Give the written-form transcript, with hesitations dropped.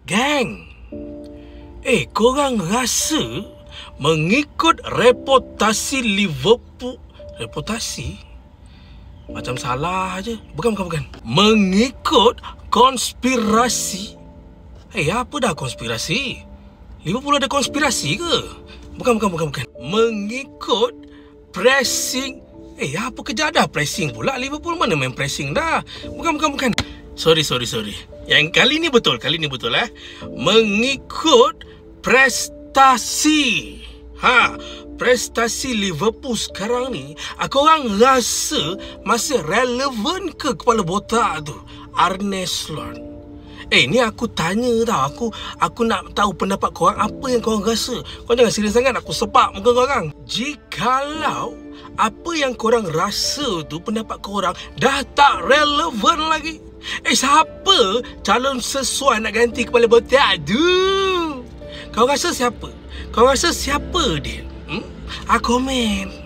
Gang, korang rasa mengikut reputasi Liverpool, reputasi? Macam salah aje. Bukan. Mengikut konspirasi. Apa dah konspirasi? Liverpool ada konspirasi ke? Bukan. Mengikut pressing. Apa kerja dah pressing pula? Liverpool mana main pressing dah? Bukan. Sorry. Yang kali ni betul Mengikut prestasi. Prestasi Liverpool sekarang ni, korang rasa masih relevan ke kepala botak tu, Arne Slot? Ni aku tanya tau. Aku nak tahu pendapat korang. Apa yang korang rasa? Korang jangan serius sangat, aku sepak muka korang. Jikalau apa yang korang rasa tu, pendapat korang dah tak relevan lagi, siapa calon sesuai nak ganti kepala botak tu? Kau rasa siapa? Dia? Komen.